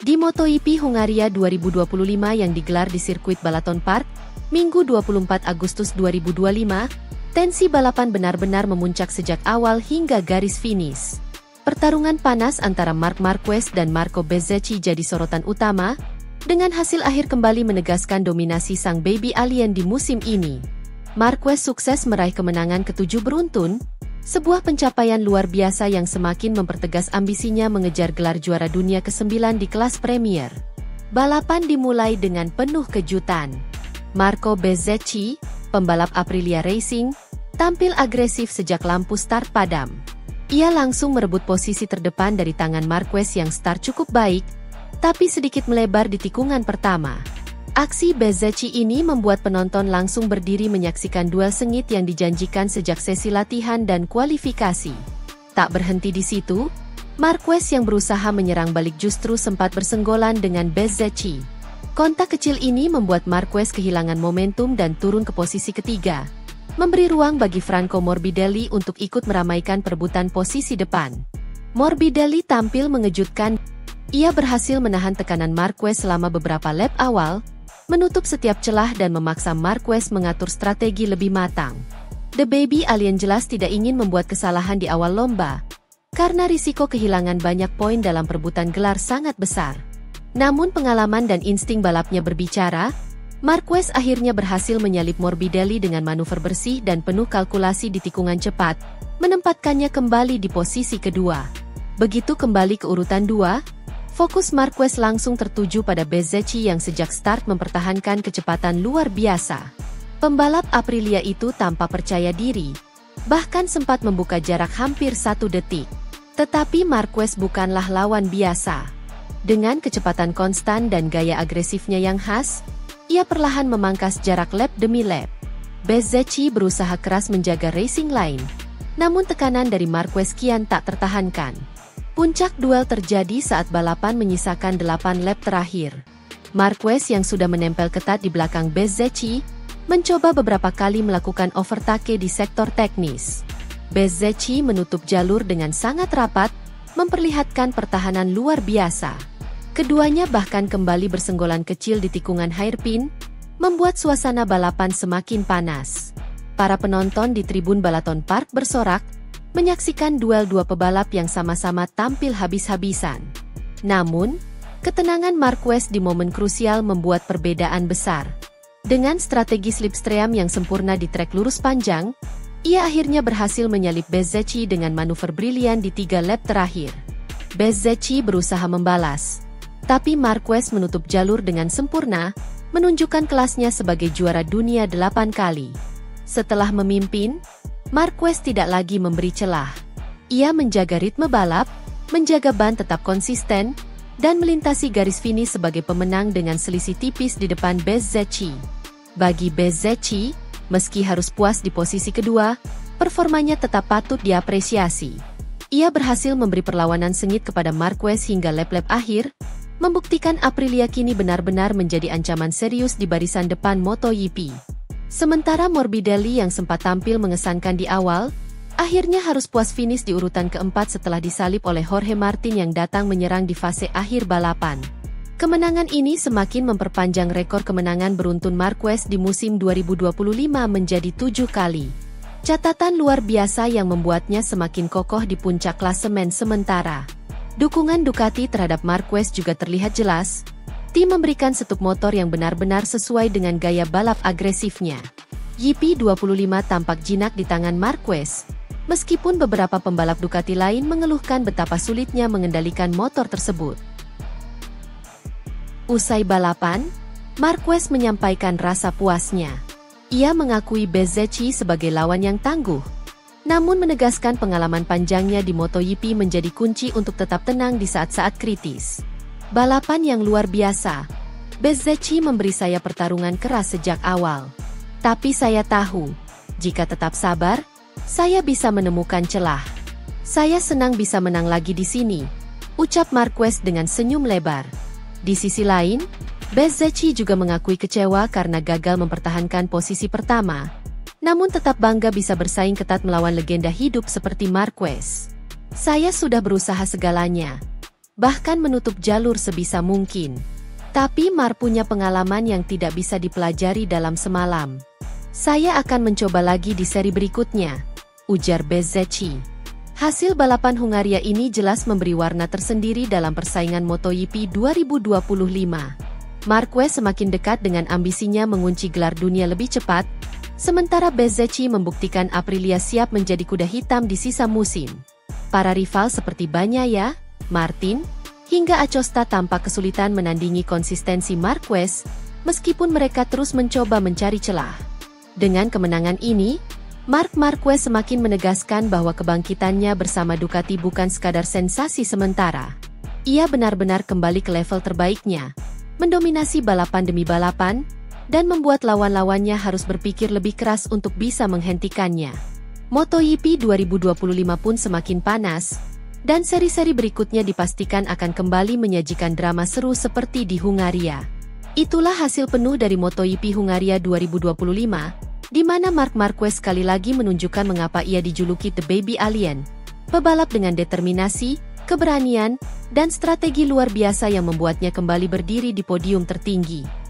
Di MotoGP Hungaria 2025 yang digelar di sirkuit Balaton Park, Minggu 24 Agustus 2025, tensi balapan benar-benar memuncak sejak awal hingga garis finish. Pertarungan panas antara Marc Marquez dan Marco Bezzecchi jadi sorotan utama, dengan hasil akhir kembali menegaskan dominasi sang baby alien di musim ini. Marquez sukses meraih kemenangan ke-7 beruntun, sebuah pencapaian luar biasa yang semakin mempertegas ambisinya mengejar gelar juara dunia ke-9 di kelas Premier. Balapan dimulai dengan penuh kejutan. Marco Bezzecchi, pembalap Aprilia Racing, tampil agresif sejak lampu start padam. Ia langsung merebut posisi terdepan dari tangan Marquez yang start cukup baik, tapi sedikit melebar di tikungan pertama. Aksi Bezzecchi ini membuat penonton langsung berdiri menyaksikan duel sengit yang dijanjikan sejak sesi latihan dan kualifikasi. Tak berhenti di situ, Marquez yang berusaha menyerang balik justru sempat bersenggolan dengan Bezzecchi. Kontak kecil ini membuat Marquez kehilangan momentum dan turun ke posisi ketiga, memberi ruang bagi Franco Morbidelli untuk ikut meramaikan perebutan posisi depan. Morbidelli tampil mengejutkan. Ia berhasil menahan tekanan Marquez selama beberapa lap awal, menutup setiap celah dan memaksa Marquez mengatur strategi lebih matang. The Baby Alien jelas tidak ingin membuat kesalahan di awal lomba, karena risiko kehilangan banyak poin dalam perebutan gelar sangat besar. Namun pengalaman dan insting balapnya berbicara, Marquez akhirnya berhasil menyalip Morbidelli dengan manuver bersih dan penuh kalkulasi di tikungan cepat, menempatkannya kembali di posisi kedua. Begitu kembali ke urutan 2, fokus Marquez langsung tertuju pada Bezzecchi yang sejak start mempertahankan kecepatan luar biasa. Pembalap Aprilia itu tanpa percaya diri, bahkan sempat membuka jarak hampir 1 detik. Tetapi Marquez bukanlah lawan biasa. Dengan kecepatan konstan dan gaya agresifnya yang khas, ia perlahan memangkas jarak lap demi lap. Bezzecchi berusaha keras menjaga racing line, namun tekanan dari Marquez kian tak tertahankan. Puncak duel terjadi saat balapan menyisakan 8 lap terakhir. Marquez yang sudah menempel ketat di belakang Bezzecchi, mencoba beberapa kali melakukan overtake di sektor teknis. Bezzecchi menutup jalur dengan sangat rapat, memperlihatkan pertahanan luar biasa. Keduanya bahkan kembali bersenggolan kecil di tikungan hairpin, membuat suasana balapan semakin panas. Para penonton di tribun Balaton Park bersorak, menyaksikan duel dua pebalap yang sama-sama tampil habis-habisan. Namun, ketenangan Marquez di momen krusial membuat perbedaan besar. Dengan strategi slipstream yang sempurna di trek lurus panjang, ia akhirnya berhasil menyalip Bezzecchi dengan manuver brilian di 3 lap terakhir. Bezzecchi berusaha membalas, tapi Marquez menutup jalur dengan sempurna, menunjukkan kelasnya sebagai juara dunia 8 kali. Setelah memimpin, Marquez tidak lagi memberi celah. Ia menjaga ritme balap, menjaga ban tetap konsisten, dan melintasi garis finish sebagai pemenang dengan selisih tipis di depan Bezzecchi. Bagi Bezzecchi, meski harus puas di posisi kedua, performanya tetap patut diapresiasi. Ia berhasil memberi perlawanan sengit kepada Marquez hingga lap-lap akhir, membuktikan Aprilia kini benar-benar menjadi ancaman serius di barisan depan MotoGP. Sementara Morbidelli yang sempat tampil mengesankan di awal, akhirnya harus puas finish di urutan keempat setelah disalip oleh Jorge Martin yang datang menyerang di fase akhir balapan. Kemenangan ini semakin memperpanjang rekor kemenangan beruntun Marquez di musim 2025 menjadi 7 kali. Catatan luar biasa yang membuatnya semakin kokoh di puncak klasemen sementara. Dukungan Ducati terhadap Marquez juga terlihat jelas. Tim memberikan setup motor yang benar-benar sesuai dengan gaya balap agresifnya. GP25 tampak jinak di tangan Marquez, meskipun beberapa pembalap Ducati lain mengeluhkan betapa sulitnya mengendalikan motor tersebut. Usai balapan, Marquez menyampaikan rasa puasnya. Ia mengakui Bezzecchi sebagai lawan yang tangguh, namun menegaskan pengalaman panjangnya di MotoGP menjadi kunci untuk tetap tenang di saat-saat kritis. Balapan yang luar biasa. Bezzecchi memberi saya pertarungan keras sejak awal. Tapi saya tahu, jika tetap sabar, saya bisa menemukan celah. Saya senang bisa menang lagi di sini, ucap Marquez dengan senyum lebar. Di sisi lain, Bezzecchi juga mengakui kecewa karena gagal mempertahankan posisi pertama, namun tetap bangga bisa bersaing ketat melawan legenda hidup seperti Marquez. Saya sudah berusaha segalanya. bahkan menutup jalur sebisa mungkin. Tapi Mark punya pengalaman yang tidak bisa dipelajari dalam semalam. Saya akan mencoba lagi di seri berikutnya, ujar Bezzecchi. Hasil balapan Hungaria ini jelas memberi warna tersendiri dalam persaingan MotoGP 2025. Marquez semakin dekat dengan ambisinya mengunci gelar dunia lebih cepat, sementara Bezzecchi membuktikan Aprilia siap menjadi kuda hitam di sisa musim. Para rival seperti Bagnaia, Martin, hingga Acosta tampak kesulitan menandingi konsistensi Marquez, meskipun mereka terus mencoba mencari celah. Dengan kemenangan ini, Marc Marquez semakin menegaskan bahwa kebangkitannya bersama Ducati bukan sekadar sensasi sementara. Ia benar-benar kembali ke level terbaiknya, mendominasi balapan demi balapan, dan membuat lawan-lawannya harus berpikir lebih keras untuk bisa menghentikannya. MotoGP 2025 pun semakin panas, dan seri-seri berikutnya dipastikan akan kembali menyajikan drama seru seperti di Hungaria. Itulah hasil penuh dari MotoGP Hungaria 2025, di mana Marc Marquez sekali lagi menunjukkan mengapa ia dijuluki The Baby Alien, pebalap dengan determinasi, keberanian, dan strategi luar biasa yang membuatnya kembali berdiri di podium tertinggi.